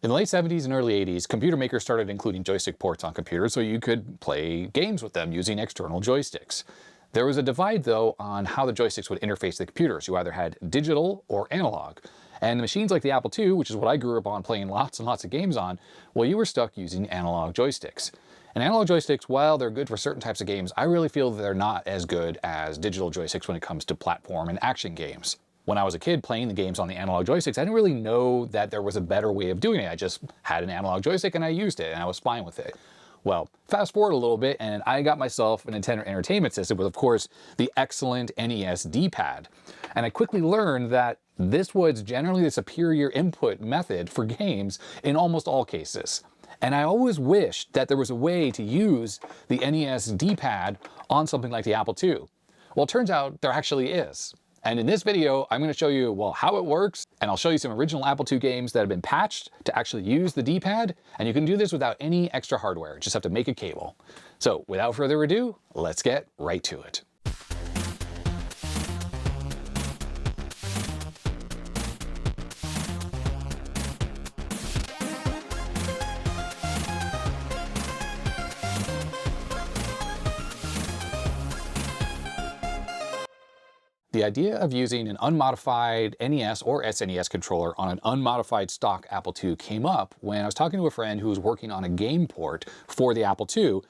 In the late 70s and early 80s, computer makers started including joystick ports on computers so you could play games with them using external joysticks. There was a divide, though, on how the joysticks would interface to the computers. You either had digital or analog. And the machines like the Apple II, which is what I grew up on playing lots and lots of games on, well, you were stuck using analog joysticks. And analog joysticks, while they're good for certain types of games, I really feel that they're not as good as digital joysticks when it comes to platform and action games. When I was a kid playing the games on the analog joysticks, I didn't really know that there was a better way of doing it. I just had an analog joystick and I used it and I was fine with it. Well, fast forward a little bit and I got myself a Nintendo Entertainment System with, of course, the excellent NES D-pad. And I quickly learned that this was generally the superior input method for games in almost all cases. And I always wished that there was a way to use the NES D-pad on something like the Apple II. Well, it turns out there actually is. And in this video, I'm going to show you, well, how it works, and I'll show you some original Apple II games that have been patched to actually use the D-pad, and you can do this without any extra hardware, just have to make a cable. So without further ado, let's get right to it. The idea of using an unmodified NES or SNES controller on an unmodified stock Apple II came up when I was talking to a friend who was working on a game port for the Apple II,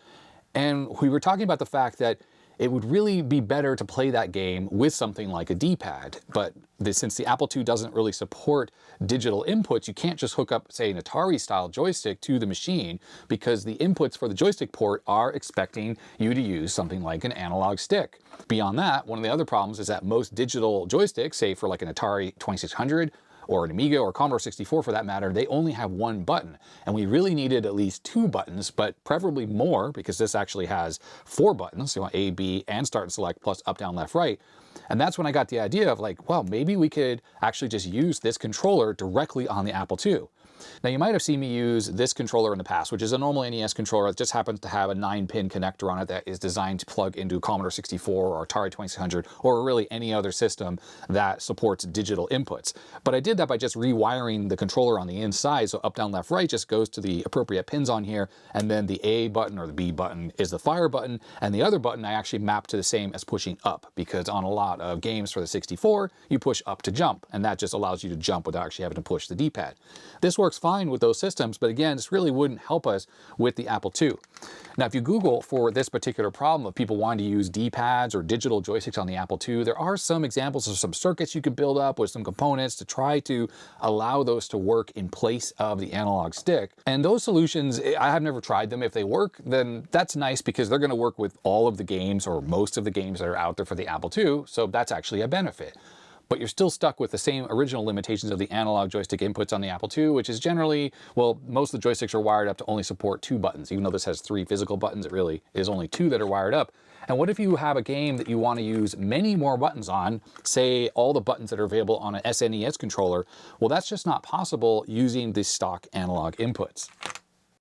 and we were talking about the fact that it would really be better to play that game with something like a D-pad. But since the Apple II doesn't really support digital inputs, you can't just hook up, say, an Atari-style joystick to the machine because the inputs for the joystick port are expecting you to use something like an analog stick. Beyond that, one of the other problems is that most digital joysticks, say for like an Atari 2600, or an Amiga or Commodore 64 for that matter, they only have one button. And we really needed at least two buttons, but preferably more because this actually has four buttons, so A, B, and start and select, plus up, down, left, right. And that's when I got the idea of like, well, maybe we could actually just use this controller directly on the Apple II. Now you might have seen me use this controller in the past, which is a normal NES controller that just happens to have a 9-pin connector on it that is designed to plug into Commodore 64 or Atari 2600 or really any other system that supports digital inputs. But I did that by just rewiring the controller on the inside, so up, down, left, right just goes to the appropriate pins on here, and then the A button or the B button is the fire button, and the other button I actually mapped to the same as pushing up, because on a lot of games for the 64, you push up to jump, and that just allows you to jump without actually having to push the D-pad. This works fine with those systems, but again, this really wouldn't help us with the Apple II. Now, if you Google for this particular problem of people wanting to use D-pads or digital joysticks on the Apple II, there are some examples of some circuits you could build up with some components to try to allow those to work in place of the analog stick. And those solutions, I have never tried them. If they work, then that's nice because they're going to work with all of the games or most of the games that are out there for the Apple II, so that's actually a benefit. But you're still stuck with the same original limitations of the analog joystick inputs on the Apple II, which is generally, well, most of the joysticks are wired up to only support two buttons. Even though this has three physical buttons, it really is only two that are wired up. And what if you have a game that you want to use many more buttons on, say all the buttons that are available on an SNES controller? Well, that's just not possible using the stock analog inputs.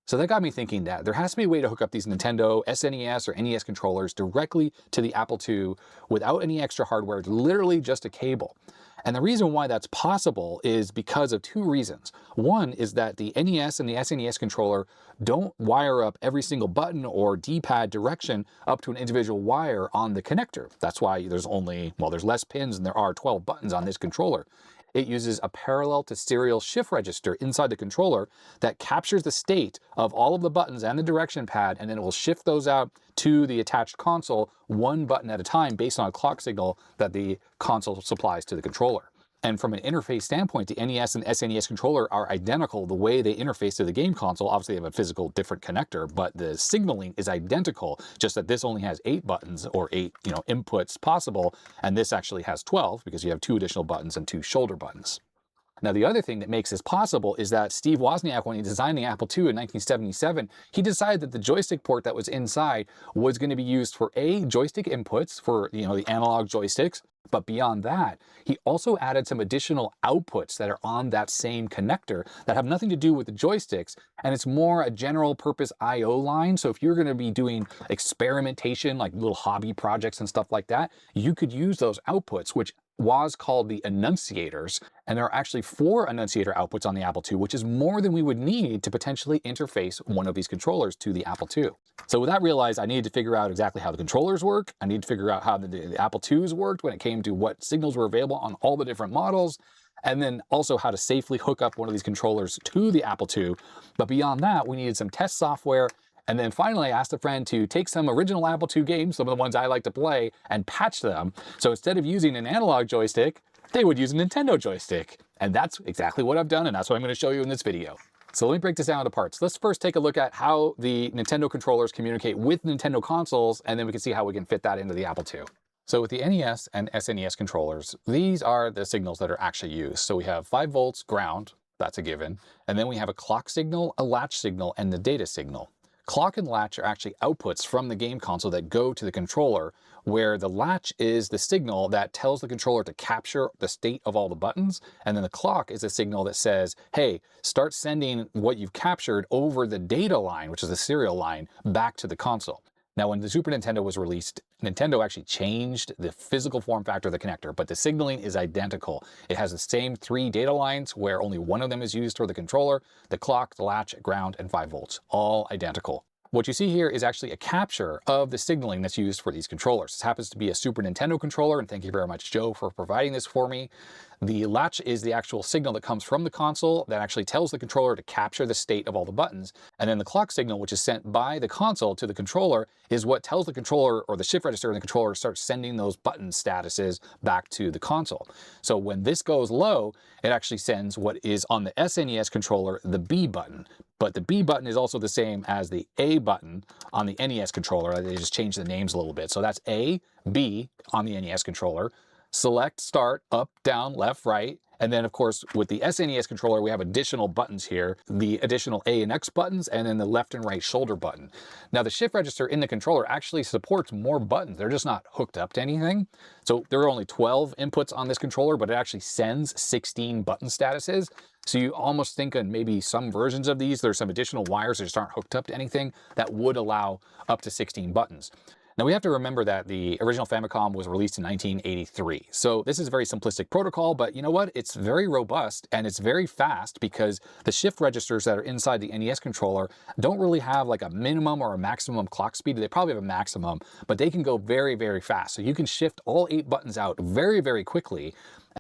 So that got me thinking that there has to be a way to hook up these Nintendo SNES or NES controllers directly to the Apple II without any extra hardware, literally just a cable. And the reason why that's possible is because of two reasons. One is that the NES and the SNES controller don't wire up every single button or D-pad direction up to an individual wire on the connector. That's why there's only, well, there's less pins than there are 12 buttons on this controller. It uses a parallel to serial shift register inside the controller that captures the state of all of the buttons and the direction pad, and then it will shift those out to the attached console one button at a time based on a clock signal that the console supplies to the controller. And from an interface standpoint, the NES and SNES controller are identical the way they interface to the game console. Obviously, they have a physical different connector, but the signaling is identical, just that this only has 8 buttons or 8, inputs possible, and this actually has 12 because you have 2 additional buttons and 2 shoulder buttons. Now, the other thing that makes this possible is that Steve Wozniak, when he designed the Apple II in 1977, he decided that the joystick port that was inside was going to be used for joystick inputs for, the analog joysticks. But beyond that, he also added some additional outputs that are on that same connector that have nothing to do with the joysticks. And it's more a general purpose I/O line. So if you're going to be doing experimentation, like little hobby projects and stuff like that, you could use those outputs, which was called the enunciators, and there are actually 4 enunciator outputs on the Apple II, which is more than we would need to potentially interface one of these controllers to the Apple II. So with that realized, I needed to figure out exactly how the controllers work. I needed to figure out how the Apple IIs worked when it came to what signals were available on all the different models, and then also how to safely hook up one of these controllers to the Apple II. But beyond that, we needed some test software. And then finally, I asked a friend to take some original Apple II games, some of the ones I like to play, and patch them. So instead of using an analog joystick, they would use a Nintendo joystick. And that's exactly what I've done, and that's what I'm going to show you in this video. So let me break this down into parts. Let's first take a look at how the Nintendo controllers communicate with Nintendo consoles, and then we can see how we can fit that into the Apple II. So with the NES and SNES controllers, these are the signals that are actually used. So we have 5 volts ground, that's a given, and then we have a clock signal, a latch signal, and the data signal. Clock and latch are actually outputs from the game console that go to the controller, where the latch is the signal that tells the controller to capture the state of all the buttons, and then the clock is a signal that says, hey, start sending what you've captured over the data line, which is the serial line, back to the console. Now, when the Super Nintendo was released, Nintendo actually changed the physical form factor of the connector, but the signaling is identical. It has the same 3 data lines where only one of them is used for the controller, the clock, the latch, ground, and 5 volts, all identical. What you see here is actually a capture of the signaling that's used for these controllers. This happens to be a Super Nintendo controller, and thank you very much, Joe, for providing this for me. The latch is the actual signal that comes from the console that actually tells the controller to capture the state of all the buttons. And then the clock signal, which is sent by the console to the controller, is what tells the controller or the shift register in the controller to start sending those button statuses back to the console. So when this goes low, it actually sends what is on the SNES controller, the B button. But the B button is also the same as the A button on the NES controller. They just changed the names a little bit. So that's A, B on the NES controller. Select, start, up, down, left, right. And then, of course, with the SNES controller, we have additional buttons here, the additional A and X buttons, and then the left and right shoulder button. Now, the shift register in the controller actually supports more buttons. They're just not hooked up to anything. So there are only 12 inputs on this controller, but it actually sends 16 button statuses. So you almost think on maybe some versions of these, there's some additional wires that just aren't hooked up to anything that would allow up to 16 buttons. Now we have to remember that the original Famicom was released in 1983. So this is a very simplistic protocol, but you know what? It's very robust and it's very fast because the shift registers that are inside the NES controller don't really have like a minimum or a maximum clock speed. They probably have a maximum, but they can go very, very fast. So you can shift all 8 buttons out very, very quickly.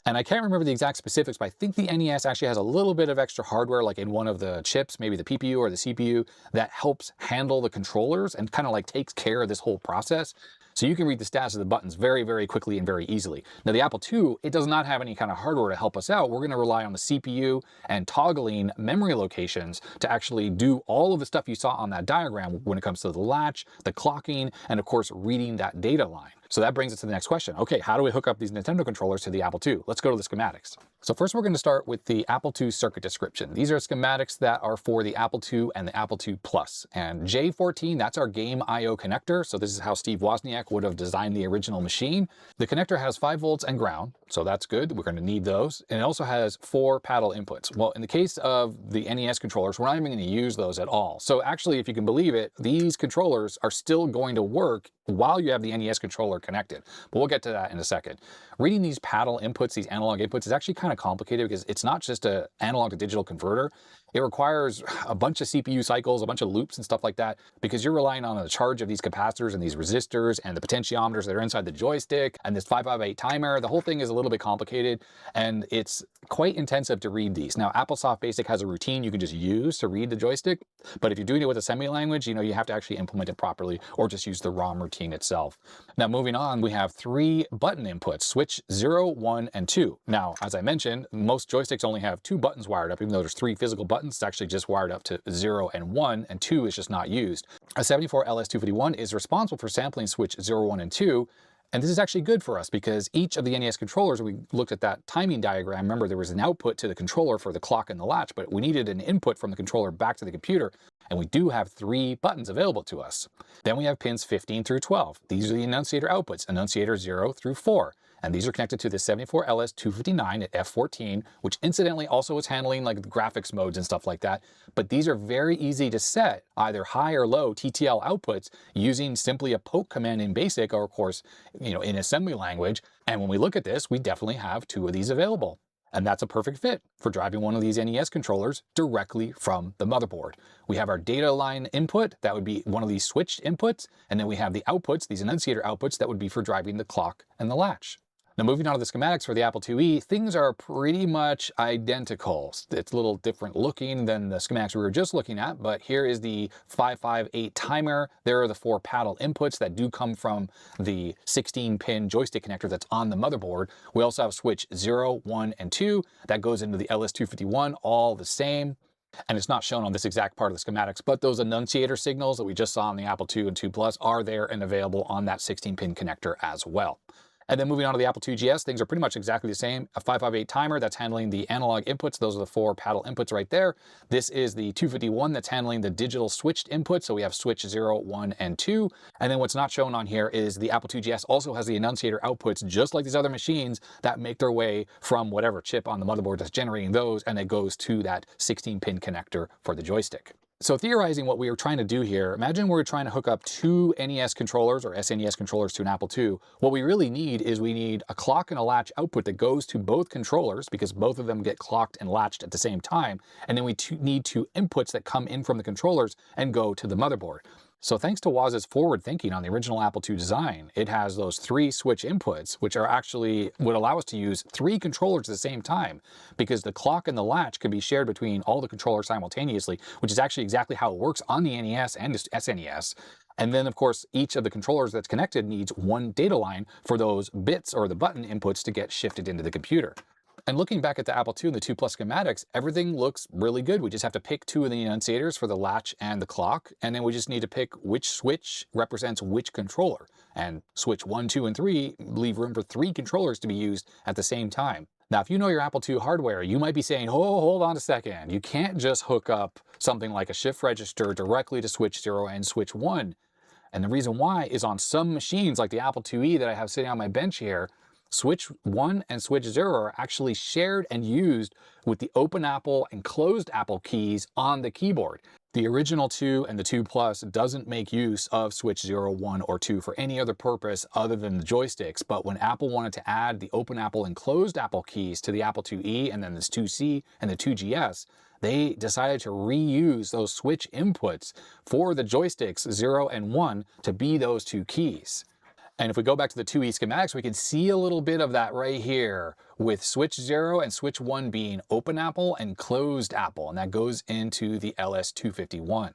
And I can't remember the exact specifics, but I think the NES actually has a little bit of extra hardware, like in one of the chips, maybe the PPU or the CPU, that helps handle the controllers and kind of like takes care of this whole process. So you can read the status of the buttons very, very quickly and very easily. Now the Apple II, it does not have any kind of hardware to help us out. We're going to rely on the CPU and toggling memory locations to actually do all of the stuff you saw on that diagram when it comes to the latch, the clocking, and of course reading that data line. So that brings us to the next question. Okay, how do we hook up these Nintendo controllers to the Apple II? Let's go to the schematics. So first we're going to start with the Apple II circuit description. These are schematics that are for the Apple II and the Apple II Plus. And J14, that's our game I/O connector. So this is how Steve Wozniak would have designed the original machine. The connector has 5 volts and ground, so that's good. We're going to need those. And it also has 4 paddle inputs. Well, in the case of the NES controllers, we're not even going to use those at all. So actually, if you can believe it, these controllers are still going to work while you have the NES controller connected. But we'll get to that in a second. Reading these paddle inputs, these analog inputs, is actually kind of complicated because it's not just an analog to digital converter. It requires a bunch of CPU cycles, a bunch of loops and stuff like that, because you're relying on the charge of these capacitors and these resistors and the potentiometers that are inside the joystick and this 558 timer. The whole thing is a little bit complicated and it's quite intensive to read these. Now, AppleSoft Basic has a routine you can just use to read the joystick, but if you're doing it with assembly language, you know, you have to actually implement it properly or just use the ROM routine itself. Now, moving on, we have 3 button inputs, switch 0, 1, and 2. Now, as I mentioned, most joysticks only have 2 buttons wired up, even though there's 3 physical buttons. It's actually just wired up to 0 and 1, and 2 is just not used. A 74LS251 is responsible for sampling switch 0, 1, and 2, and this is actually good for us because each of the NES controllers, we looked at that timing diagram, remember there was an output to the controller for the clock and the latch, but we needed an input from the controller back to the computer, and we do have 3 buttons available to us. Then we have pins 15 through 12. These are the enunciator outputs, enunciator 0 through 4. And these are connected to the 74LS259 at F14, which incidentally also is handling like the graphics modes and stuff like that. But these are very easy to set either high or low TTL outputs using simply a poke command in BASIC, or of course, in assembly language. And when we look at this, we definitely have 2 of these available. And that's a perfect fit for driving one of these NES controllers directly from the motherboard. We have our data line input, that would be one of these switched inputs, and then we have the outputs, these enunciator outputs, that would be for driving the clock and the latch. Now moving on to the schematics for the Apple IIe, things are pretty much identical. It's a little different looking than the schematics we were just looking at, but here is the 558 timer. There are the 4 paddle inputs that do come from the 16-pin joystick connector that's on the motherboard. We also have switch 0, 1, and 2. That goes into the LS251, all the same. And it's not shown on this exact part of the schematics, but those annunciator signals that we just saw on the Apple II and II Plus are there and available on that 16-pin connector as well. And then moving on to the Apple II GS, things are pretty much exactly the same. A 558 timer that's handling the analog inputs. Those are the 4 paddle inputs right there. This is the 251 that's handling the digital switched inputs. So we have switch 0, 1, and 2. And then what's not shown on here is the Apple II GS also has the annunciator outputs, just like these other machines, that make their way from whatever chip on the motherboard that's generating those, and it goes to that 16-pin connector for the joystick. So theorizing what we were trying to do here, imagine we're trying to hook up 2 NES controllers or SNES controllers to an Apple II. What we really need is we need a clock and a latch output that goes to both controllers, because both of them get clocked and latched at the same time. And then we need 2 inputs that come in from the controllers and go to the motherboard. So thanks to Woz's forward thinking on the original Apple II design, it has those 3 switch inputs, which are actually would allow us to use 3 controllers at the same time, because the clock and the latch can be shared between all the controllers simultaneously, which is actually exactly how it works on the NES and the SNES. And then, of course, each of the controllers that's connected needs 1 data line for those bits or the button inputs to get shifted into the computer. And looking back at the Apple II and the II Plus schematics, everything looks really good. We just have to pick 2 of the enunciators for the latch and the clock, and then we just need to pick which switch represents which controller. And switch 1, 2, and 3 leave room for 3 controllers to be used at the same time. Now, if you know your Apple II hardware, you might be saying, oh, hold on a second. You can't just hook up something like a shift register directly to switch 0 and switch 1. And the reason why is on some machines like the Apple IIe that I have sitting on my bench here, switch 1 and switch 0 are actually shared and used with the open Apple and closed Apple keys on the keyboard. The original 2 and the 2 Plus doesn't make use of switch 0, 1, or 2 for any other purpose other than the joysticks, but when Apple wanted to add the open Apple and closed Apple keys to the Apple IIe and then this 2C and the 2GS, they decided to reuse those switch inputs for the joysticks 0 and 1 to be those 2 keys. And if we go back to the 2E schematics, we can see a little bit of that right here, with switch 0 and switch 1 being open Apple and closed Apple, and that goes into the LS251.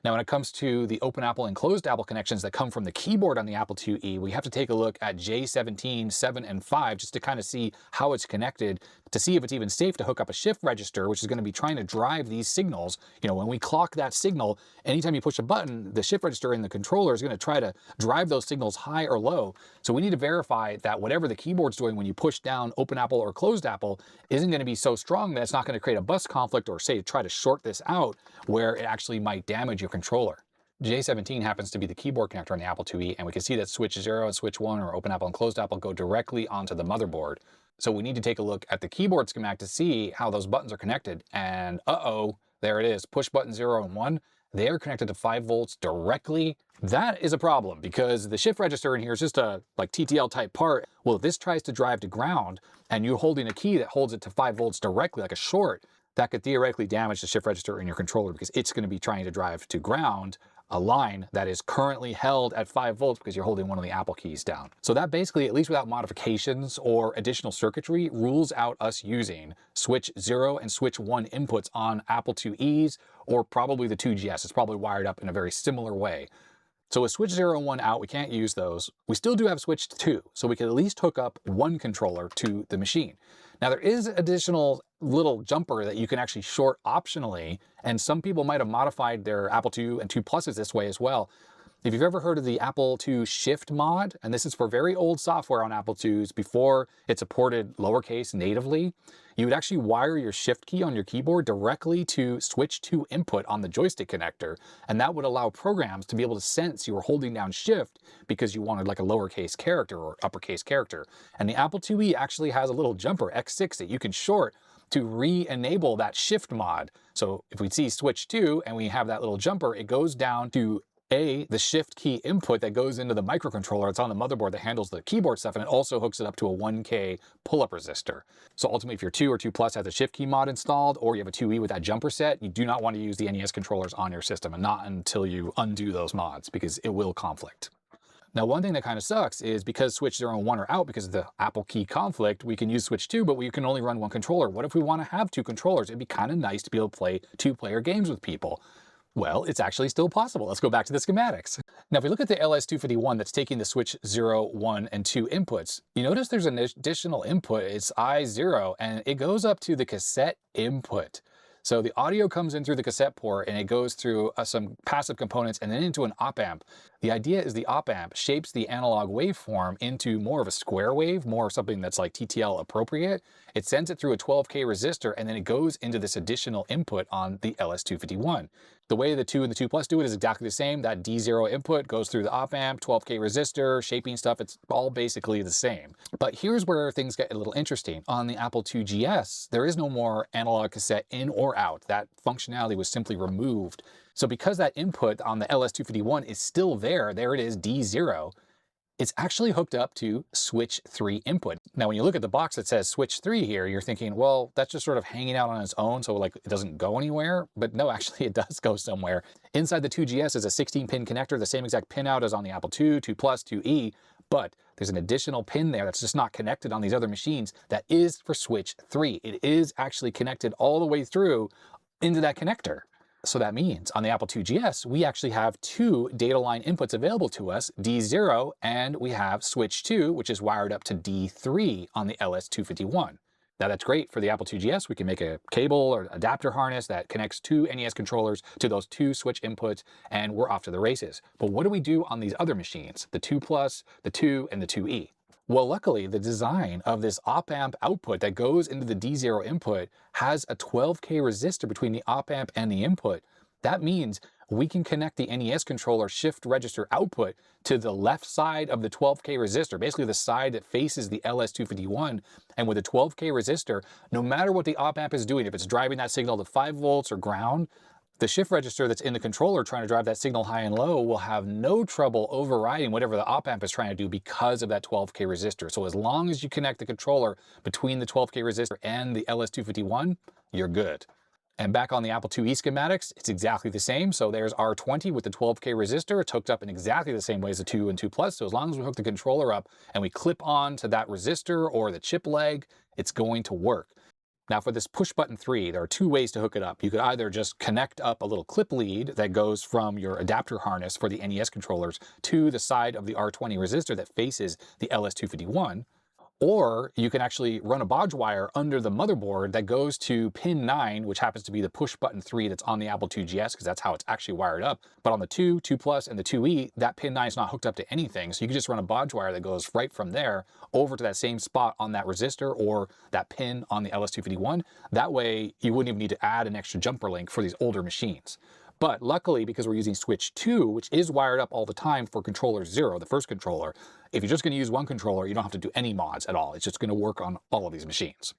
Now, when it comes to the open Apple and closed Apple connections that come from the keyboard on the Apple IIe, we have to take a look at J17, 7, and 5 just to kind of see how it's connected, to see if it's even safe to hook up a shift register, which is going to be trying to drive these signals. When we clock that signal, anytime you push a button, the shift register in the controller is going to try to drive those signals high or low. So we need to verify that whatever the keyboard's doing when you push down open Apple or closed Apple isn't going to be so strong that it's not going to create a bus conflict or say try to short this out where it actually might damage your controller. J17 happens to be the keyboard connector on the Apple IIe, and we can see that switch 0 and switch 1 or open Apple and closed Apple go directly onto the motherboard. So we need to take a look at the keyboard schematic to see how those buttons are connected. And uh-oh, there it is. Push button 0 and 1. They are connected to 5 volts directly. That is a problem because the shift register in here is just a TTL type part. Well, if this tries to drive to ground and you're holding a key that holds it to 5 volts directly like a short, that could theoretically damage the shift register in your controller because it's going to be trying to drive to ground a line that is currently held at 5 volts because you're holding one of the Apple keys down. So that basically, at least without modifications or additional circuitry, rules out us using switch 0 and switch 1 inputs on Apple IIes or probably the 2GS. It's probably wired up in a very similar way. So with switch 0 and 1 out, we can't use those. We still do have switch 2, so we can at least hook up 1 controller to the machine. Now there is additional little jumper that you can actually short optionally, and some people might have modified their Apple II and II Pluses this way as well. If you've ever heard of the Apple II Shift mod, and this is for very old software on Apple IIs before it supported lowercase natively, you would actually wire your Shift key on your keyboard directly to switch to input on the joystick connector, and that would allow programs to be able to sense you were holding down Shift because you wanted like a lowercase character or uppercase character. And the Apple IIe actually has a little jumper, X6, that you can short to re-enable that Shift mod. So if we see switch to and we have that little jumper, it goes down to the Shift key input that goes into the microcontroller. It's on the motherboard that handles the keyboard stuff, and it also hooks it up to a 1K pull-up resistor. So ultimately, if your 2 or 2 Plus has a Shift key mod installed, or you have a 2E with that jumper set, you do not want to use the NES controllers on your system, and not until you undo those mods, because it will conflict. Now, one thing that kind of sucks is because switch 0 and 1 are out because of the Apple key conflict, we can use switch 2, but we can only run one controller. What if we want to have 2 controllers? It'd be kind of nice to be able to play 2-player games with people. Well, it's actually still possible. Let's go back to the schematics. Now, if we look at the LS251 that's taking the switch 0, 1, and 2 inputs, you notice there's an additional input. It's I0, and it goes up to the cassette input. So the audio comes in through the cassette port and it goes through some passive components and then into an op-amp. The idea is the op-amp shapes the analog waveform into more of a square wave, more something that's like TTL appropriate. It sends it through a 12K resistor and then it goes into this additional input on the LS251. The way the 2 and the 2 Plus do it is exactly the same. That D0 input goes through the op-amp, 12K resistor, shaping stuff. It's all basically the same. But here's where things get a little interesting. On the Apple II GS, there is no more analog cassette in or out. That functionality was simply removed. So because that input on the LS251 is still there it is, D0, it's actually hooked up to switch 3 input. Now, when you look at the box that says switch 3 here, you're thinking, well, that's just sort of hanging out on its own, so like it doesn't go anywhere. But no, actually it does go somewhere. Inside the 2GS is a 16-pin connector, the same exact pin out as on the Apple II, 2 Plus, 2E, but there's an additional pin there that's just not connected on these other machines that is for switch 3. It is actually connected all the way through into that connector. So that means on the Apple II GS, we actually have 2 data line inputs available to us, D0, and we have switch 2, which is wired up to D3 on the LS251. Now that's great for the Apple II GS. We can make a cable or adapter harness that connects 2 NES controllers to those 2 switch inputs, and we're off to the races. But what do we do on these other machines, the 2 Plus, the 2, and the 2E? Well, luckily, the design of this op-amp output that goes into the D0 input has a 12K resistor between the op-amp and the input. That means we can connect the NES controller shift register output to the left side of the 12K resistor, basically the side that faces the LS251. And with a 12K resistor, no matter what the op-amp is doing, if it's driving that signal to 5 volts or ground, the shift register that's in the controller trying to drive that signal high and low will have no trouble overriding whatever the op-amp is trying to do because of that 12K resistor. So as long as you connect the controller between the 12K resistor and the LS251, you're good. And back on the Apple IIe schematics, it's exactly the same. So there's R20 with the 12K resistor. It's hooked up in exactly the same way as the 2 and 2 Plus. So as long as we hook the controller up and we clip on to that resistor or the chip leg, it's going to work. Now for this push button 3, there are 2 ways to hook it up. You could either just connect up a little clip lead that goes from your adapter harness for the NES controllers to the side of the R20 resistor that faces the LS251, or you can actually run a bodge wire under the motherboard that goes to pin 9, which happens to be the push button 3 that's on the Apple II GS, because that's how it's actually wired up. But on the 2, 2 Plus, and the 2E, that pin 9 is not hooked up to anything. So you can just run a bodge wire that goes right from there over to that same spot on that resistor or that pin on the LS251. That way, you wouldn't even need to add an extra jumper link for these older machines. But luckily, because we're using switch 2, which is wired up all the time for controller 0, the first controller, if you're just going to use one controller, you don't have to do any mods at all. It's just going to work on all of these machines.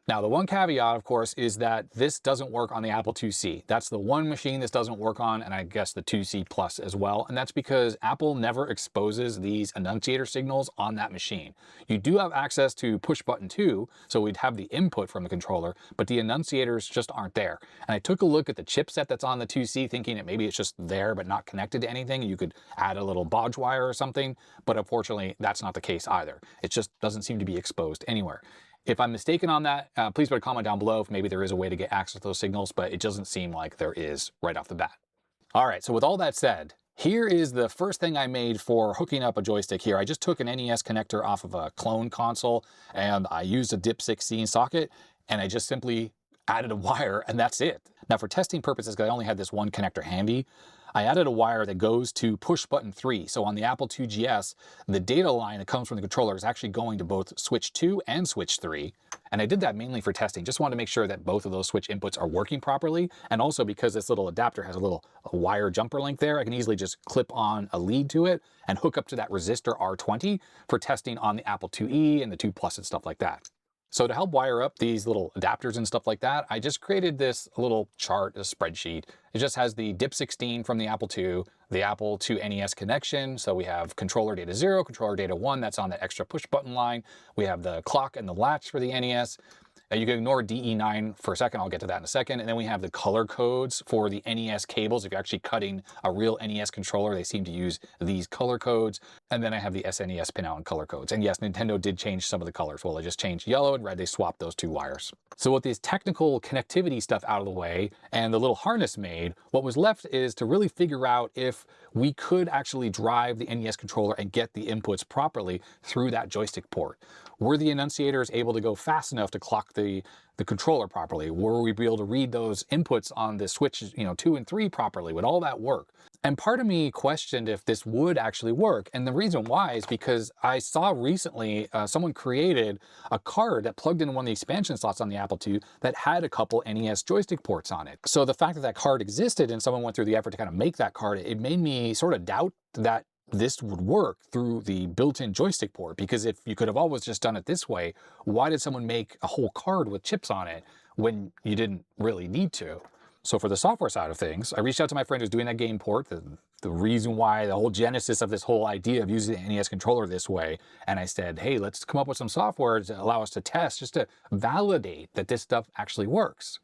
Now, the one caveat, of course, is that this doesn't work on the Apple IIc. That's the one machine this doesn't work on, and I guess the 2C Plus as well. And that's because Apple never exposes these annunciator signals on that machine. You do have access to push button 2, so we'd have the input from the controller, but the annunciators just aren't there. And I took a look at the chipset that's on the 2C, thinking that maybe it's just there but not connected to anything. You could add a little bodge wire or something, but unfortunately, that's not the case either. It just doesn't seem to be exposed anywhere. If I'm mistaken on that, please put a comment down below if maybe there is a way to get access to those signals, but it doesn't seem like there is right off the bat. All right, so with all that said, here is the first thing I made for hooking up a joystick here. I just took an NES connector off of a clone console and I used a DIP16 socket, and I just simply added a wire, and that's it. Now for testing purposes, because I only had this one connector handy, I added a wire that goes to push button 3. So on the Apple II GS, the data line that comes from the controller is actually going to both switch 2 and switch 3. And I did that mainly for testing. Just wanted to make sure that both of those switch inputs are working properly. And also because this little adapter has a wire jumper link there, I can easily just clip on a lead to it and hook up to that resistor R20 for testing on the Apple IIe and the 2 Plus and stuff like that. So to help wire up these little adapters and stuff like that, I just created this little chart, a spreadsheet. It just has the DIP16 from the Apple II, the Apple II NES connection. So we have controller data 0, controller data 1, that's on the extra push button line. We have the clock and the latch for the NES. You can ignore DE9 for a second, I'll get to that in a second. And then we have the color codes for the NES cables. If you're actually cutting a real NES controller, they seem to use these color codes. And then I have the SNES pinout and color codes. And yes, Nintendo did change some of the colors. Well, they just changed yellow and red, they swapped those 2 wires. So with this technical connectivity stuff out of the way and the little harness made, what was left is to really figure out if we could actually drive the NES controller and get the inputs properly through that joystick port. Were the enunciators able to go fast enough to clock the controller properly? Were we able to read those inputs on the switches, 2 and 3 properly? Would all that work? And part of me questioned if this would actually work. And the reason why is because I saw recently someone created a card that plugged in one of the expansion slots on the Apple II that had a couple NES joystick ports on it. So the fact that that card existed and someone went through the effort to kind of make that card, it made me sort of doubt that this would work through the built-in joystick port, because if you could have always just done it this way, why did someone make a whole card with chips on it when you didn't really need to? So for the software side of things, I reached out to my friend who's doing that game port, the reason why, the whole genesis of this whole idea of using the NES controller this way. And I said, hey, let's come up with some software to allow us to test, just to validate that this stuff actually works.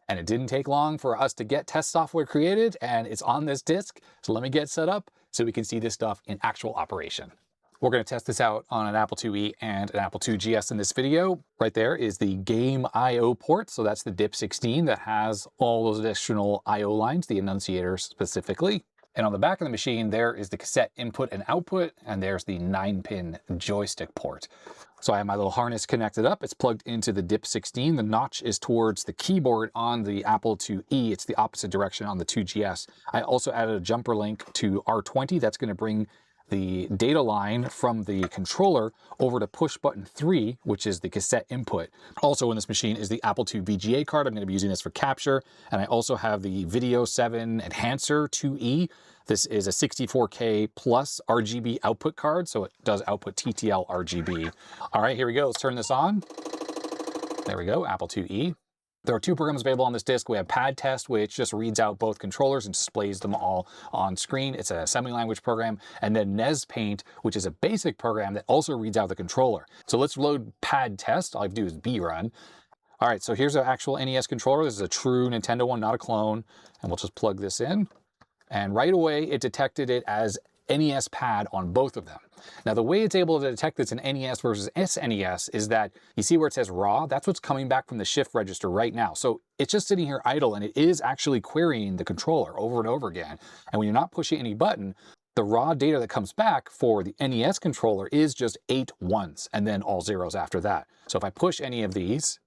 And it didn't take long for us to get test software created, and it's on this disk. So let me get set up so we can see this stuff in actual operation. We're going to test this out on an Apple IIe and an Apple II GS in this video. Right there is the game I/O port. So that's the DIP16 that has all those additional I/O lines, the enunciators specifically. And on the back of the machine, there is the cassette input and output, and there's the 9-pin joystick port. So I have my little harness connected up. It's plugged into the DIP16. The notch is towards the keyboard on the Apple IIe. It's the opposite direction on the 2GS. I also added a jumper link to R20. That's going to bring the data line from the controller over to push button 3, which is the cassette input. Also in this machine is the Apple II VGA card. I'm going to be using this for capture. And I also have the Video 7 Enhancer 2E. This is a 64K plus RGB output card, so it does output TTL RGB. All right, here we go. Let's turn this on. There we go, Apple IIe. There are 2 programs available on this disk. We have PADTEST, which just reads out both controllers and displays them all on screen. It's an assembly language program. And then NESPAINT, which is a basic program that also reads out the controller. So let's load PADTEST. All I have to do is B-run. All right, so here's an actual NES controller. This is a true Nintendo one, not a clone. And we'll just plug this in. And right away, it detected it as NES pad on both of them. Now, the way it's able to detect it's an NES versus SNES is that you see where it says raw? That's what's coming back from the shift register right now. So it's just sitting here idle, and it is actually querying the controller over and over again. And when you're not pushing any button, the raw data that comes back for the NES controller is just 8 ones and then all zeros after that. So if I push any of these,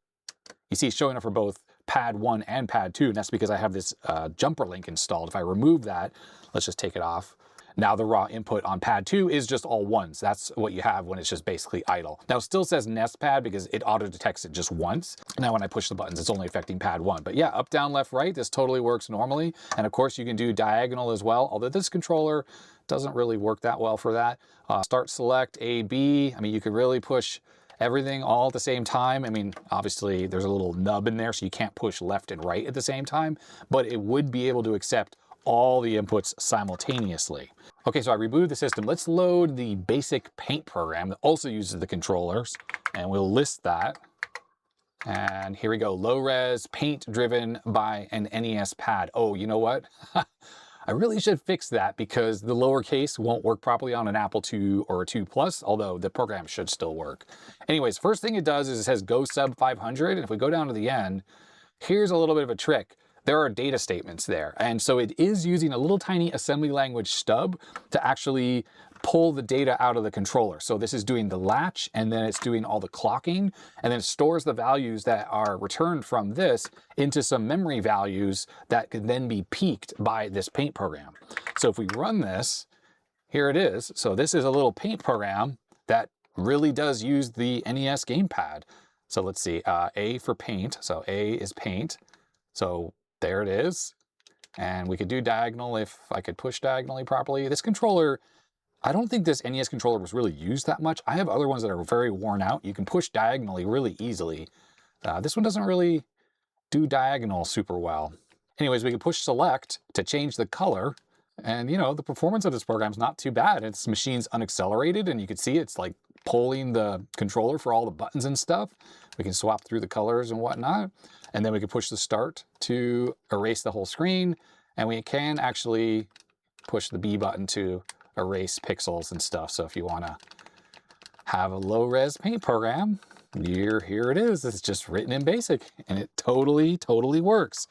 you see it's showing up for both pad 1 and pad 2, and that's because I have this jumper link installed. If I remove that, let's just take it off. Now the raw input on pad 2 is just all ones. That's what you have when it's just basically idle. Now it still says NES pad because it auto detects it just once. Now when I push the buttons, it's only affecting pad 1. But yeah, up, down, left, right, this totally works normally. And of course you can do diagonal as well, although this controller doesn't really work that well for that. Start, select, A, B. I mean, you could really push everything all at the same time. I mean, obviously there's a little nub in there, so you can't push left and right at the same time, but it would be able to accept all the inputs simultaneously. Okay, so I rebooted the system. Let's load the basic paint program that also uses the controllers, and we'll list that. And here we go, low res paint driven by an NES pad. Oh, you know what? I really should fix that because the lowercase won't work properly on an Apple II or a 2 Plus, although the program should still work. Anyways, first thing it does is it says go sub 500. And if we go down to the end, here's a little bit of a trick. There are data statements there. And so it is using a little tiny assembly language stub to actually pull the data out of the controller. So this is doing the latch, and then it's doing all the clocking, and then it stores the values that are returned from this into some memory values that can then be peaked by this paint program. So if we run this, here it is. So this is a little paint program that really does use the NES gamepad. So let's see, A for paint. So A is paint. So there it is. And we could do diagonal if I could push diagonally properly. This controller, I don't think this NES controller was really used that much. I have other ones that are very worn out. You can push diagonally really easily. This one doesn't really do diagonal super well. Anyways, we can push select to change the color. And you know, the performance of this program is not too bad. It's machine's unaccelerated, and you can see it's like pulling the controller for all the buttons and stuff. We can swap through the colors and whatnot. And then we can push the start to erase the whole screen. And we can actually push the B button to erase pixels and stuff. So if you want to have a low-res paint program, here it is. It's just written in BASIC, and it totally works.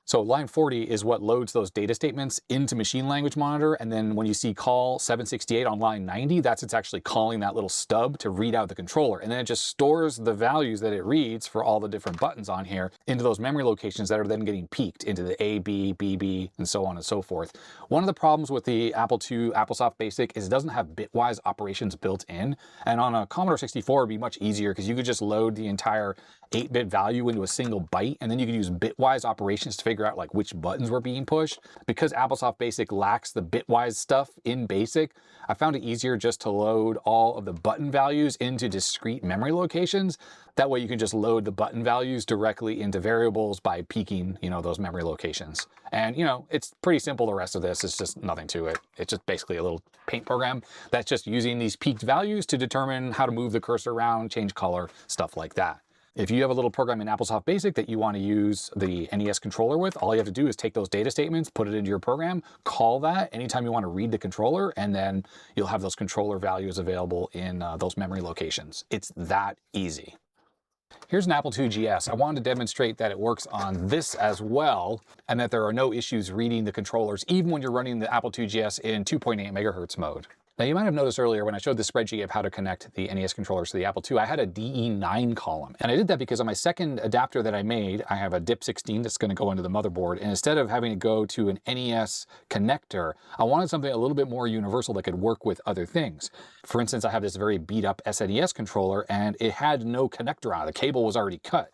So line 40 is what loads those data statements into machine language monitor. And then when you see call 768 on line 90, it's actually calling that little stub to read out the controller. And then it just stores the values that it reads for all the different buttons on here into those memory locations that are then getting peaked into the A, B, BB, and so on and so forth. One of the problems with the Apple II AppleSoft BASIC is it doesn't have bitwise operations built in. And on a Commodore 64, it'd be much easier because you could just load the entire 8-bit value into a single byte, and then you could use bitwise operations to figure out like which buttons were being pushed. Because AppleSoft BASIC lacks the bitwise stuff in BASIC, I found it easier just to load all of the button values into discrete memory locations. That way you can just load the button values directly into variables by peaking, you know, those memory locations. And you know, it's pretty simple. The rest of this is just nothing to it. It's just basically a little paint program that's just using these peaked values to determine how to move the cursor around, change color, stuff like that. If you have a little program in AppleSoft BASIC that you want to use the NES controller with, all you have to do is take those data statements, put it into your program, call that anytime you want to read the controller, and then you'll have those controller values available in those memory locations. It's that easy. Here's an Apple II GS. I wanted to demonstrate that it works on this as well, and that there are no issues reading the controllers, even when you're running the Apple II GS in 2.8 megahertz mode. Now you might have noticed earlier when I showed the spreadsheet of how to connect the NES controllers to the Apple II, I had a DE9 column. And I did that because on my second adapter that I made, I have a DIP16 that's going to go into the motherboard. And instead of having to go to an NES connector, I wanted something a little bit more universal that could work with other things. For instance, I have this very beat up SNES controller, and it had no connector on it. The cable was already cut.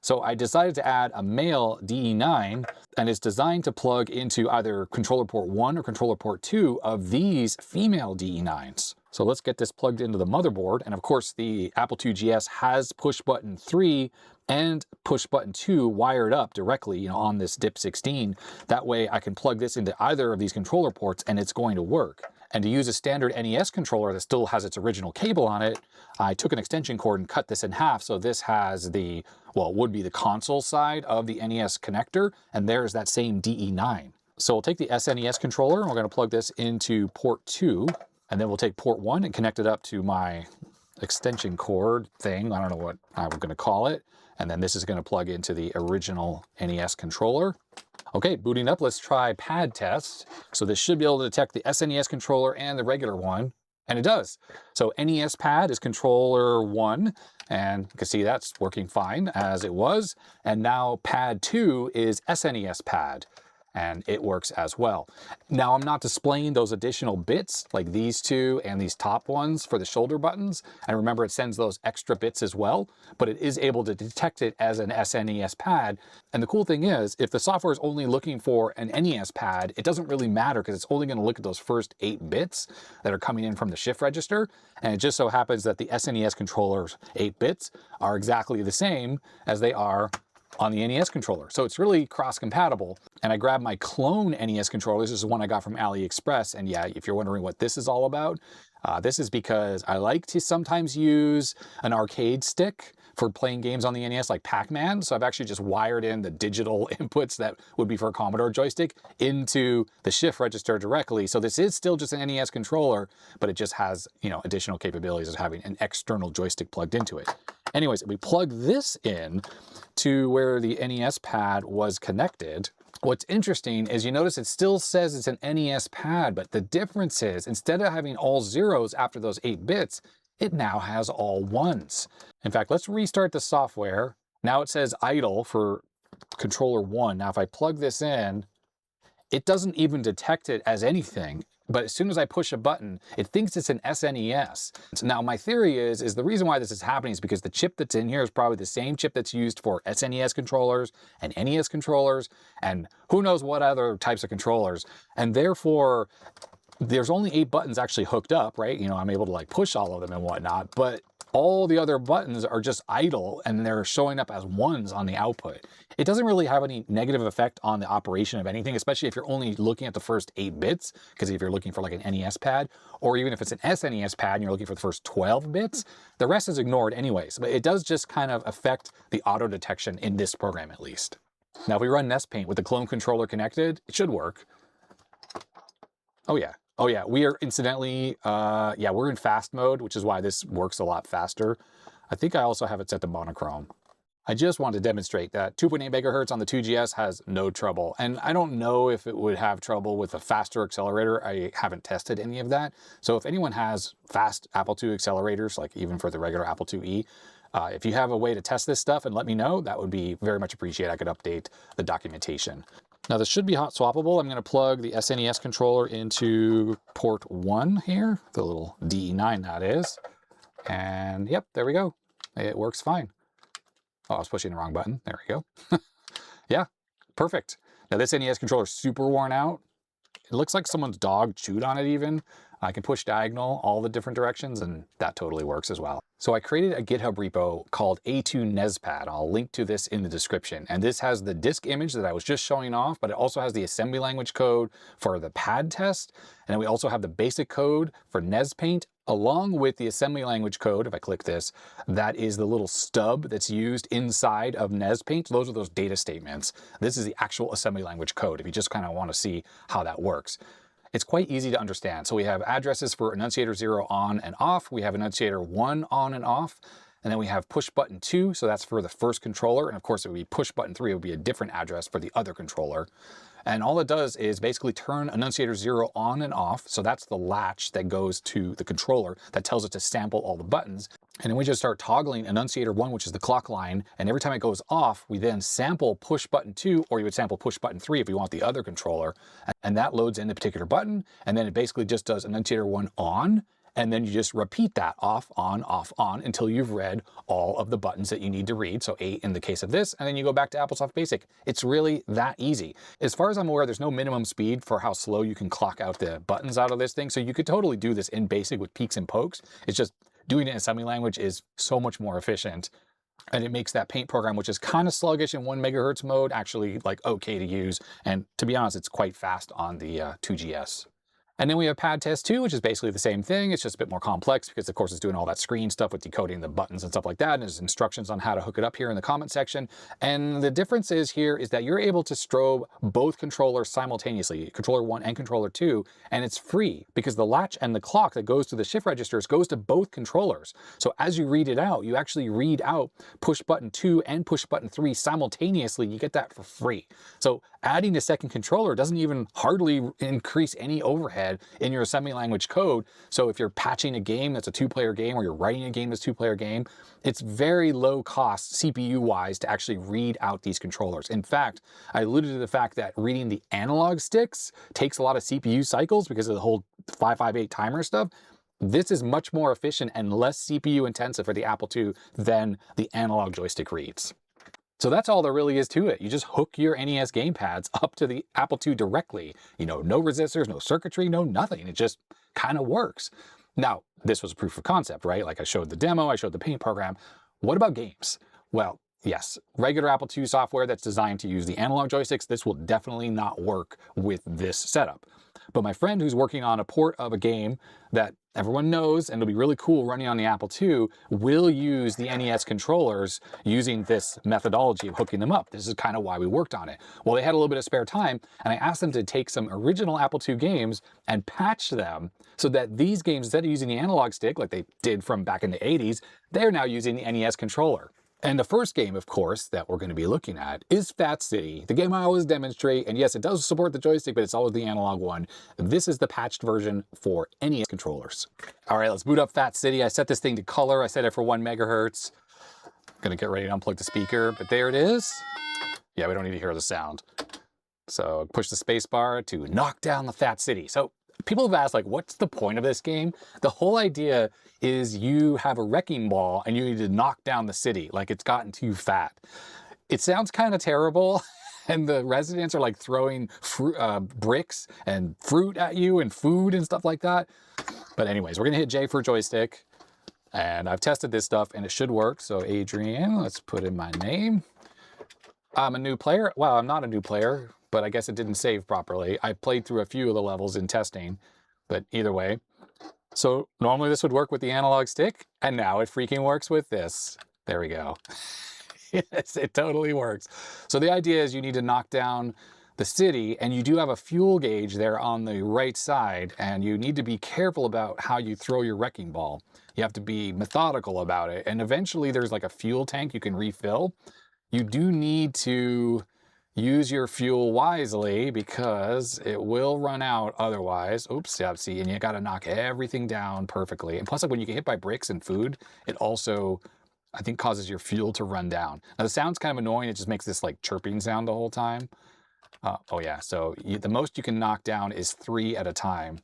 So I decided to add a male DE9, and it's designed to plug into either controller port 1 or controller port 2 of these female DE9s. So let's get this plugged into the motherboard. And of course, the Apple II GS has push button 3 and push button 2 wired up directly, you know, on this DIP16. That way I can plug this into either of these controller ports and it's going to work. And to use a standard NES controller that still has its original cable on it, I took an extension cord and cut this in half. So this has the, well, it would be the console side of the NES connector, and there's that same DE9. So we'll take the SNES controller and we're going to plug this into port 2, and then we'll take port 1 and connect it up to my extension cord thing. I don't know what I'm going to call it. And then this is going to plug into the original NES controller. Okay, booting up, let's try pad test. So this should be able to detect the SNES controller and the regular one, and it does. So NES pad is controller 1, and you can see that's working fine as it was. And now pad 2 is SNES pad, and it works as well. Now I'm not displaying those additional bits like these two and these top ones for the shoulder buttons. And remember, it sends those extra bits as well, but it is able to detect it as an SNES pad. And the cool thing is, if the software is only looking for an NES pad, it doesn't really matter because it's only going to look at those first 8 bits that are coming in from the shift register. And it just so happens that the SNES controller's 8 bits are exactly the same as they are on the NES controller. So it's really cross-compatible. And I grabbed my clone NES controller. This is one I got from AliExpress. And yeah, if you're wondering what this is all about, this is because I like to sometimes use an arcade stick for playing games on the NES like Pac-Man. So I've actually just wired in the digital inputs that would be for a Commodore joystick into the shift register directly. So this is still just an NES controller, but it just has, you know, additional capabilities of having an external joystick plugged into it. Anyways, we plug this in to where the NES pad was connected. What's interesting is you notice it still says it's an NES pad, but the difference is instead of having all zeros after those 8 bits, it now has all ones. In fact, let's restart the software. Now it says idle for controller 1. Now if I plug this in, it doesn't even detect it as anything. But as soon as I push a button, it thinks it's an SNES. So now my theory is the reason why this is happening is because the chip that's in here is probably the same chip that's used for SNES controllers and NES controllers and who knows what other types of controllers. And therefore, there's only 8 buttons actually hooked up, right? You know, I'm able to like push all of them and whatnot, but all the other buttons are just idle and they're showing up as ones on the output. It doesn't really have any negative effect on the operation of anything, especially if you're only looking at the first 8 bits, because if you're looking for like an NES pad, or even if it's an SNES pad and you're looking for the first 12 bits, the rest is ignored anyways. But it does just kind of affect the auto detection in this program at least. Now if we run NESPAINT with the clone controller connected, it should work. Oh yeah. Oh yeah, we are incidentally, yeah, we're in fast mode, which is why this works a lot faster. I think I also have it set to monochrome. I just wanted to demonstrate that 2.8 megahertz on the 2GS has no trouble. And I don't know if it would have trouble with a faster accelerator. I haven't tested any of that. So if anyone has fast Apple II accelerators, like even for the regular Apple IIe, if you have a way to test this stuff and let me know, that would be very much appreciated. I could update the documentation. Now this should be hot swappable. I'm going to plug the SNES controller into port 1 here, the little DE9 that is. And yep, there we go. It works fine. Oh, I was pushing the wrong button. There we go. Yeah, perfect. Now this NES controller is super worn out. It looks like someone's dog chewed on it even. I can push diagonal all the different directions and that totally works as well. So I created a GitHub repo called A2NESPAD. I'll link to this in the description. And this has the disk image that I was just showing off, but it also has the assembly language code for the pad test. And then we also have the basic code for NESPAINT, along with the assembly language code. If I click this, that is the little stub that's used inside of NESPAINT. Those are those data statements. This is the actual assembly language code if you just kind of want to see how that works. It's quite easy to understand. So we have addresses for enunciator 0 on and off. We have enunciator 1 on and off. And then we have push button 2, so that's for the first controller. And of course, it would be push button 3, it would be a different address for the other controller. And all it does is basically turn enunciator 0 on and off. So that's the latch that goes to the controller that tells it to sample all the buttons. And then we just start toggling enunciator 1, which is the clock line. And every time it goes off, we then sample push button 2, or you would sample push button 3 if you want the other controller. And that loads in the particular button. And then it basically just does enunciator 1 on. And then you just repeat that off, on, until you've read all of the buttons that you need to read. So 8 in the case of this, and then you go back to AppleSoft Basic. It's really that easy. As far as I'm aware, there's no minimum speed for how slow you can clock out the buttons out of this thing. So you could totally do this in Basic with peeks and pokes. It's just doing it in assembly language is so much more efficient. And it makes that paint program, which is kind of sluggish in 1 megahertz mode, actually like okay to use. And to be honest, it's quite fast on the 2GS. And then we have PADTEST 2, which is basically the same thing. It's just a bit more complex because, of course, it's doing all that screen stuff with decoding the buttons and stuff like that. And there's instructions on how to hook it up here in the comment section. And the difference is here is that you're able to strobe both controllers simultaneously, controller 1 and controller 2, and it's free because the latch and the clock that goes to the shift registers goes to both controllers. So as you read it out, you actually read out push button 2 and push button 3 simultaneously. You get that for free. So adding a second controller doesn't even hardly increase any overhead in your assembly language code. So if you're patching a game that's a 2-player game or you're writing a game that's a 2-player game, it's very low cost CPU wise to actually read out these controllers. In fact, I alluded to the fact that reading the analog sticks takes a lot of CPU cycles because of the whole 558 timer stuff. This is much more efficient and less CPU intensive for the Apple II than the analog joystick reads. So that's all there really is to it. You just hook your NES gamepads up to the Apple II directly. You know, no resistors, no circuitry, no nothing. It just kind of works. Now, this was a proof of concept, right? Like I showed the demo, I showed the paint program. What about games? Well, yes, regular Apple II software that's designed to use the analog joysticks, this will definitely not work with this setup. But my friend who's working on a port of a game that everyone knows and it'll be really cool running on the Apple II will use the NES controllers using this methodology of hooking them up. This is kind of why we worked on it. Well, they had a little bit of spare time and I asked them to take some original Apple II games and patch them so that these games, instead of using the analog stick like they did from back in the 80s, they're now using the NES controller. And the first game, of course, that we're going to be looking at is Fat City, the game I always demonstrate. And yes, it does support the joystick, but it's always the analog one. This is the patched version for NES controllers. All right, let's boot up Fat City. I set this thing to color. I set it for 1 megahertz. I'm going to get ready to unplug the speaker, but there it is. Yeah, we don't need to hear the sound. So push the space bar to knock down the Fat City. So people have asked, like, what's the point of this game? The whole idea is you have a wrecking ball and you need to knock down the city like it's gotten too fat. It sounds kind of terrible. And the residents are like throwing bricks and fruit at you and food and stuff like that. But anyways, we're going to hit J for joystick. And I've tested this stuff and it should work. So Adrian, let's put in my name. I'm a new player. Well, I'm not a new player, but I guess it didn't save properly. I played through a few of the levels in testing, but either way. So normally this would work with the analog stick, and now it freaking works with this. There we go. Yes, it totally works. So the idea is you need to knock down the city, and you do have a fuel gauge there on the right side, and you need to be careful about how you throw your wrecking ball. You have to be methodical about it, and eventually there's like a fuel tank you can refill. You do need to use your fuel wisely because it will run out otherwise. Oops, yeah, see, and you got to knock everything down perfectly. And plus, like when you get hit by bricks and food, it also, I think, causes your fuel to run down. Now, the sound's kind of annoying. It just makes this like chirping sound the whole time. Oh yeah, so the most you can knock down is 3 at a time.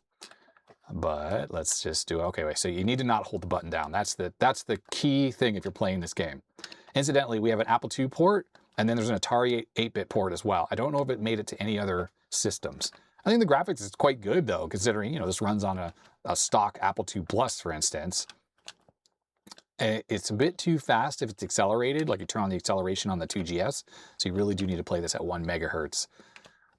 But let's just do, okay, wait, so you need to not hold the button down. That's the key thing if you're playing this game. Incidentally, we have an Apple II port, and then there's an Atari 8-bit port as well. I don't know if it made it to any other systems. I think the graphics is quite good though, considering, you know, this runs on a stock Apple II Plus, for instance. It's a bit too fast if it's accelerated, like you turn on the acceleration on the 2GS, so you really do need to play this at 1 megahertz.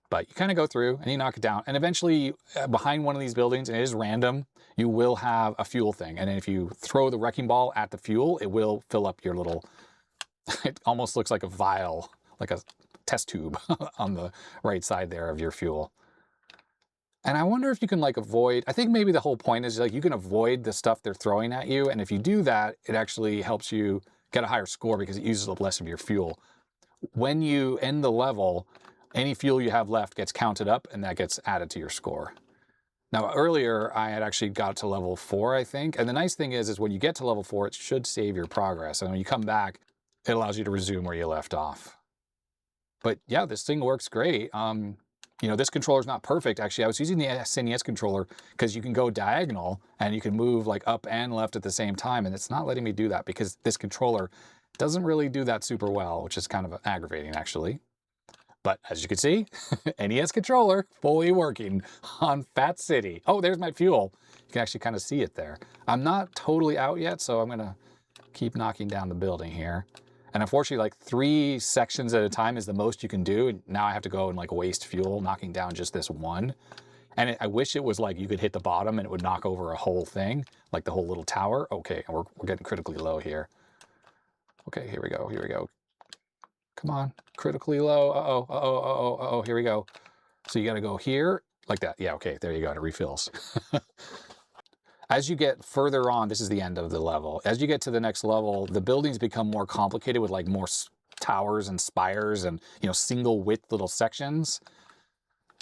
But you kind of go through and you knock it down, and eventually behind one of these buildings, and it is random, you will have a fuel thing. And then if you throw the wrecking ball at the fuel, it will fill up your little, it almost looks like a vial, like a test tube on the right side there of your fuel. And I wonder if you can like avoid, I think maybe the whole point is like you can avoid the stuff they're throwing at you. And if you do that, it actually helps you get a higher score because it uses up less of your fuel. When you end the level, any fuel you have left gets counted up and that gets added to your score. Now earlier I had actually got to level 4, I think. And the nice thing is when you get to level 4, it should save your progress. And when you come back, it allows you to resume where you left off. But yeah, this thing works great. You know, this controller is not perfect. Actually, I was using the SNES controller because you can go diagonal and you can move like up and left at the same time. And it's not letting me do that because this controller doesn't really do that super well, which is kind of aggravating actually. But as you can see, NES controller fully working on Fat City. Oh, there's my fuel. You can actually kind of see it there. I'm not totally out yet, so I'm gonna keep knocking down the building here. And unfortunately, like 3 sections at a time is the most you can do. Now I have to go and like waste fuel knocking down just this one. And I wish it was like you could hit the bottom and it would knock over a whole thing, like the whole little tower. Okay, we're getting critically low here. Okay, here we go, here we go. Come on, critically low. Uh-oh, uh-oh, uh-oh, uh-oh, here we go. So you gotta go here, like that. Yeah, okay, there you go, it refills. As you get further on, this is the end of the level. As you get to the next level, the buildings become more complicated with like more towers and spires and, you know, single width little sections.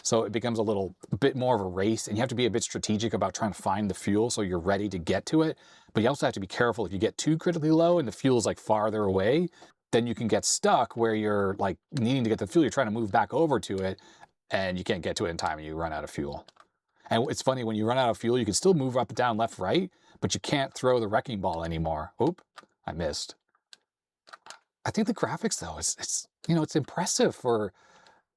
So it becomes a bit more of a race, and you have to be a bit strategic about trying to find the fuel so you're ready to get to it. But you also have to be careful if you get too critically low and the fuel is like farther away, then you can get stuck where you're like needing to get the fuel. You're trying to move back over to it and you can't get to it in time and you run out of fuel. And it's funny, when you run out of fuel, you can still move up, down, left, right, but you can't throw the wrecking ball anymore. Oop, I missed. I think the graphics though, it's you know, it's impressive for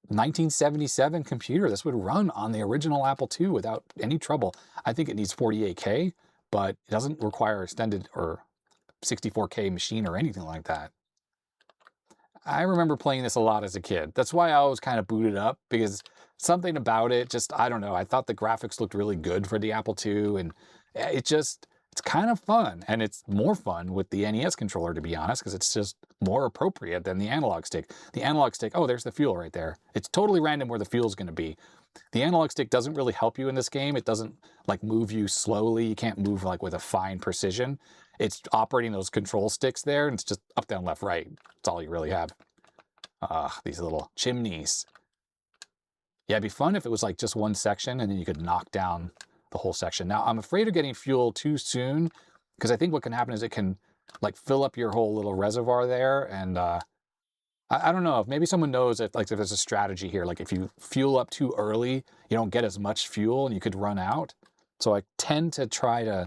1977 computer. This would run on the original Apple II without any trouble. I think it needs 48K, but it doesn't require extended or 64K machine or anything like that. I remember playing this a lot as a kid. That's why I always kind of booted up, because something about it just, I don't know, I thought the graphics looked really good for the Apple II, and it's kind of fun. And it's more fun with the NES controller, to be honest, because it's just more appropriate than the analog stick. The analog stick, oh, there's the fuel right there. It's totally random where the fuel's going to be. The analog stick doesn't really help you in this game. It doesn't like move you slowly. You can't move like with a fine precision. it's operating those control sticks there, and it's just up, down, left, right. That's all you really have. These little chimneys. Yeah, it'd be fun if it was like just one section and then you could knock down the whole section. Now, I'm afraid of getting fuel too soon because I think what can happen is it can like fill up your whole little reservoir there. And I don't know if maybe someone knows if like if there's a strategy here, like if you fuel up too early, you don't get as much fuel and you could run out. So I tend to try to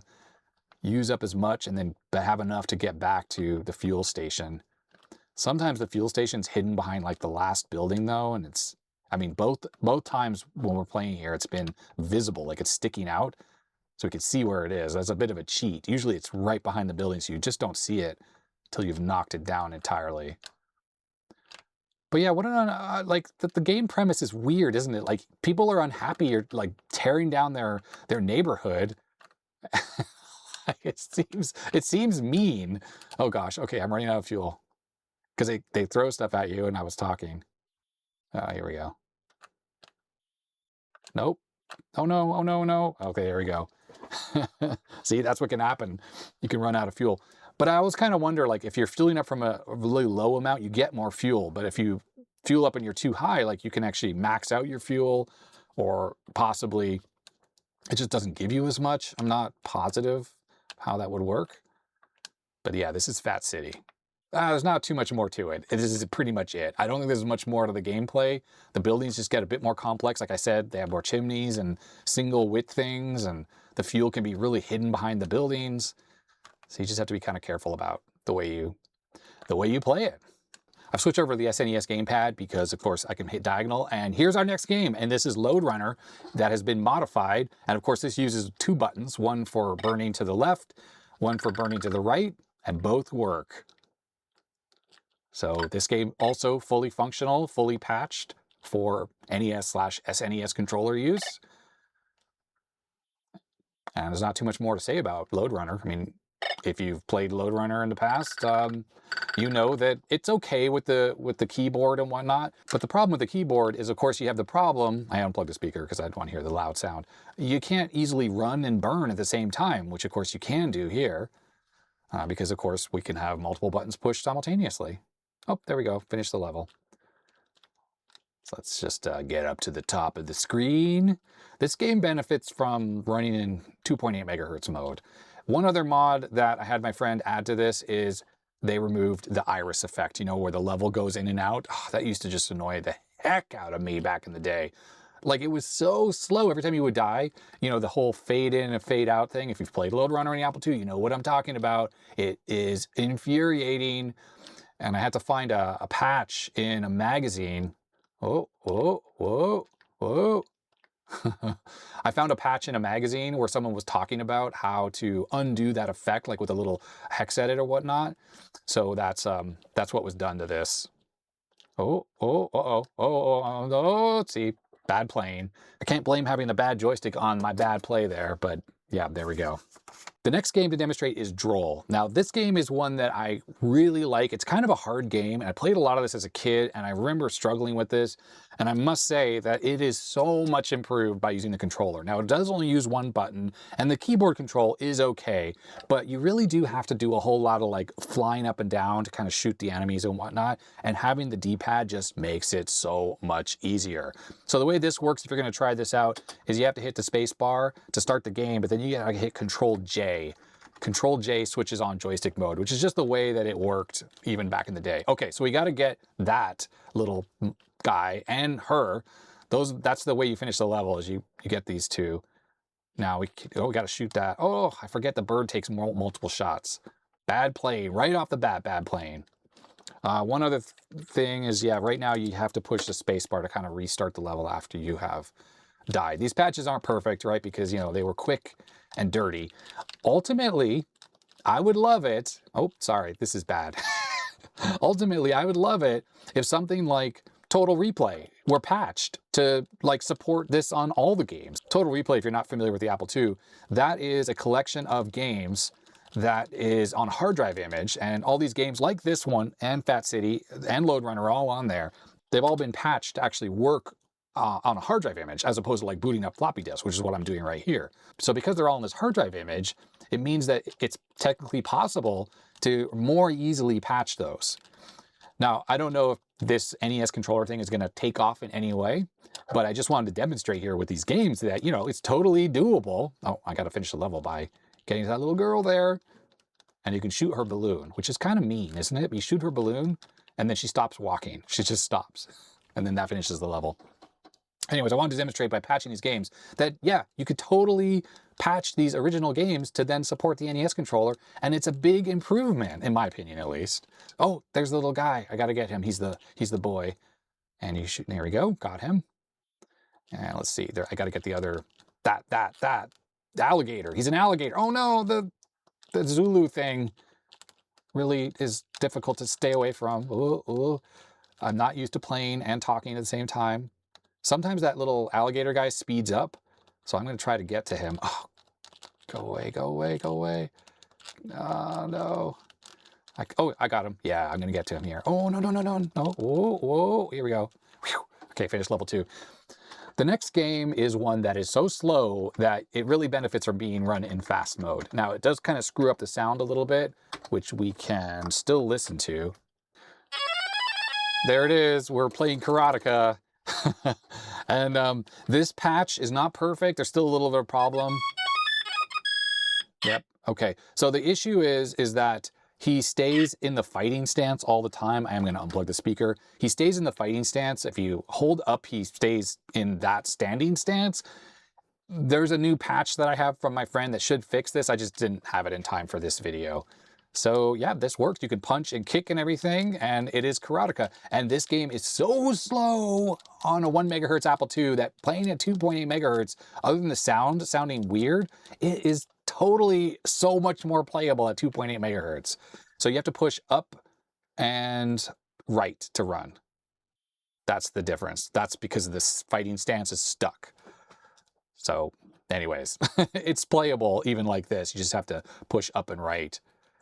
use up as much and then have enough to get back to the fuel station. Sometimes the fuel station's hidden behind like the last building though, and it's, I mean, both times when we're playing here, it's been visible, like it's sticking out, so we can see where it is. That's a bit of a cheat. Usually it's right behind the building, so you just don't see it until you've knocked it down entirely. But yeah, what like the game premise is weird, isn't it? Like people are unhappy. You're like tearing down their neighborhood. It seems mean. Oh gosh. Okay, I'm running out of fuel because they throw stuff at you, and I was talking. Here we go. Nope. Oh no, oh no, no. Okay, there we go. See, that's what can happen. You can run out of fuel. But I always kind of wonder, like, if you're fueling up from a really low amount, you get more fuel. But if you fuel up and you're too high, like, you can actually max out your fuel, or possibly it just doesn't give you as much. I'm not positive how that would work. But yeah, this is Fat City. There's not too much more to it. This is pretty much it. I don't think there's much more to the gameplay. The buildings just get a bit more complex. Like I said, they have more chimneys and single width things, and the fuel can be really hidden behind the buildings. So you just have to be kind of careful about the way you play it. I've switched over to the SNES gamepad because, of course, I can hit diagonal. And here's our next game, and this is Load Runner that has been modified. And of course, this uses two buttons, one for burning to the left, one for burning to the right, and both work. So this game also fully functional, fully patched for NES/SNES controller use. And there's not too much more to say about Load Runner. I mean, if you've played Load Runner in the past, you know that it's okay with the keyboard and whatnot. But the problem with the keyboard is, of course, you have the problem. I unplugged the speaker because I don't want to hear the loud sound. You can't easily run and burn at the same time, which of course you can do here, because of course we can have multiple buttons pushed simultaneously. Oh, there we go. Finish the level. So let's just get up to the top of the screen. This game benefits from running in 2.8 megahertz mode. One other mod that I had my friend add to this is they removed the iris effect, you know, where the level goes in and out. Oh, that used to just annoy the heck out of me back in the day. Like, it was so slow every time you would die. You know, the whole fade in and fade out thing. If you've played Load Runner on the Apple II, you know what I'm talking about. It is infuriating. And I had to find a patch in a magazine. Oh, whoa, whoa, whoa. I found a patch in a magazine where someone was talking about how to undo that effect, like with a little hex edit or whatnot. So that's what was done to this. Oh, oh, uh-oh, oh, see, bad playing. I can't blame having the bad joystick on my bad play there, but yeah, there we go. The next game to demonstrate is Droll. Now, this game is one that I really like. It's kind of a hard game, and I played a lot of this as a kid, and I remember struggling with this, and I must say that it is so much improved by using the controller. Now, it does only use one button, and the keyboard control is okay, but you really do have to do a whole lot of like flying up and down to kind of shoot the enemies and whatnot, and having the D-pad just makes it so much easier. So the way this works, if you're going to try this out, is you have to hit the space bar to start the game, but then you gotta hit Control-J. Control-J switches on joystick mode, which is just the way that it worked even back in the day. Okay, so we got to get that little guy and her. That's the way you finish the level, is you get these two. Now we got to shoot that. Oh, I forget the bird takes multiple shots. Bad play right off the bat. Bad playing. One other thing is, yeah, right now you have to push the space bar to kind of restart the level after you have died. These patches aren't perfect, right? Because, you know, they were quick and dirty. Ultimately, I would love it. Oh, sorry, this is bad. Ultimately, I would love it if something like Total Replay were patched to like support this on all the games. Total Replay, if you're not familiar with the Apple II, that is a collection of games that is on a hard drive image, and all these games like this one and Fat City and Load Runner are all on there. They've all been patched to actually work on a hard drive image, as opposed to like booting up floppy disk, which is what I'm doing right here. So because they're all in this hard drive image, it means that it's technically possible to more easily patch those. Now, I don't know if this NES controller thing is going to take off in any way, but I just wanted to demonstrate here with these games that, you know, it's totally doable. Oh, I got to finish the level by getting to that little girl there. And you can shoot her balloon, which is kind of mean, isn't it? You shoot her balloon and then she stops walking. She just stops. And then that finishes the level. Anyways, I wanted to demonstrate by patching these games that, yeah, you could totally patch these original games to then support the NES controller. And it's a big improvement, in my opinion, at least. Oh, there's the little guy. I got to get him. He's the boy. And you shoot. There we go. Got him. And let's see. There, I got to get the other, the alligator. He's an alligator. Oh, no, the Zulu thing really is difficult to stay away from. Ooh, ooh. I'm not used to playing and talking at the same time. Sometimes that little alligator guy speeds up, so I'm going to try to get to him. Oh, go away, go away, go away. No. Oh, I got him. Yeah, I'm going to get to him here. Oh, no. Whoa, whoa. Here we go. Whew. Okay, finish level 2. The next game is one that is so slow that it really benefits from being run in fast mode. Now, it does kind of screw up the sound a little bit, which we can still listen to. There it is. We're playing Karateka. And this patch is not perfect. There's still a little bit of a problem. Yep. Okay. So the issue is that he stays in the fighting stance all the time. I am going to unplug the speaker. He stays in the fighting stance. If you hold up, he stays in that standing stance. There's a new patch that I have from my friend that should fix this. I just didn't have it in time for this video. So yeah, this works. You can punch and kick and everything, and it is Karateka. And this game is so slow on a 1 megahertz Apple II that playing at 2.8 megahertz, other than the sound sounding weird, it is totally so much more playable at 2.8 megahertz. So you have to push up and right to run. That's the difference. That's because this fighting stance is stuck. So anyways, it's playable even like this. You just have to push up and right.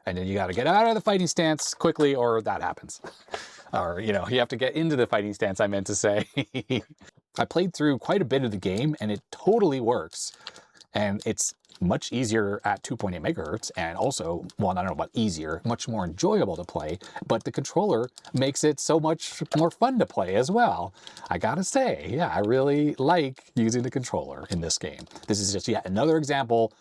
And then you got to get out of the fighting stance quickly, or that happens. Or, you know, you have to get into the fighting stance, I meant to say. I played through quite a bit of the game, and it totally works. And it's much easier at 2.8 megahertz, and also, well, I don't know about easier, much more enjoyable to play, but the controller makes it so much more fun to play as well. I gotta say, yeah, I really like using the controller in this game. This is just yet another example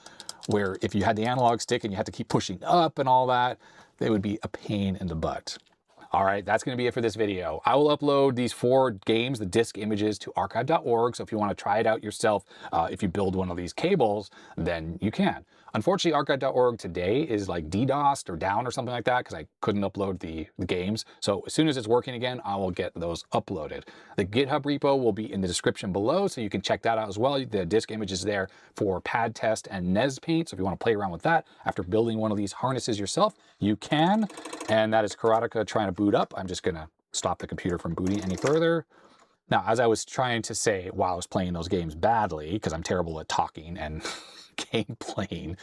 where if you had the analog stick and you had to keep pushing up and all that, it would be a pain in the butt. All right, that's going to be it for this video. I will upload these 4 games, the disk images, to archive.org. So if you want to try it out yourself, if you build one of these cables, then you can. Unfortunately, archive.org today is like DDoSed or down or something like that because I couldn't upload the games. So as soon as it's working again, I will get those uploaded. The GitHub repo will be in the description below, so you can check that out as well. The disk image is there for PADTEST and NESPAINT. So if you want to play around with that after building one of these harnesses yourself, you can. And that is Karateka trying to boot up. I'm just going to stop the computer from booting any further. Now, as I was trying to say while I was playing those games badly, because I'm terrible at talking and game playing,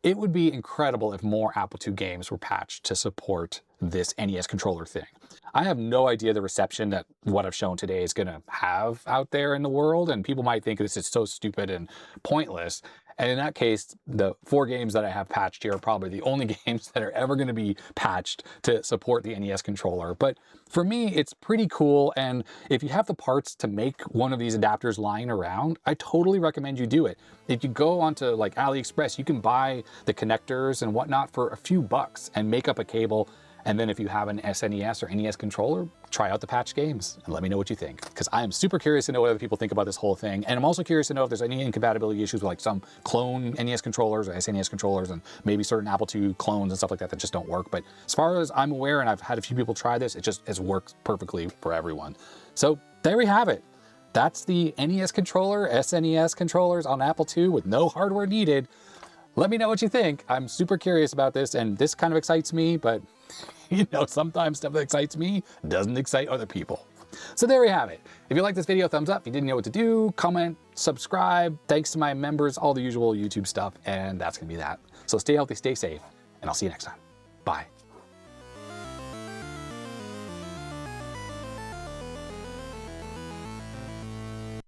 it would be incredible if more Apple II games were patched to support this NES controller thing. I have no idea the reception that what I've shown today is going to have out there in the world, and people might think this is so stupid and pointless. And in that case, the 4 games that I have patched here are probably the only games that are ever going to be patched to support the NES controller. But for me, it's pretty cool. And if you have the parts to make one of these adapters lying around, I totally recommend you do it. If you go onto like AliExpress, you can buy the connectors and whatnot for a few bucks and make up a cable. And then if you have an SNES or NES controller, try out the patch games and let me know what you think. Because I am super curious to know what other people think about this whole thing. And I'm also curious to know if there's any incompatibility issues with like some clone NES controllers or SNES controllers and maybe certain Apple II clones and stuff like that that just don't work. But as far as I'm aware, and I've had a few people try this, it works perfectly for everyone. So there we have it. That's the NES controller, SNES controllers on Apple II with no hardware needed. Let me know what you think. I'm super curious about this, and this kind of excites me, but you know, sometimes stuff that excites me doesn't excite other people. So there we have it. If you like this video, thumbs up. If you didn't know what to do, comment, subscribe. Thanks to my members, all the usual YouTube stuff, and that's gonna be that. So stay healthy, stay safe, and I'll see you next time. Bye.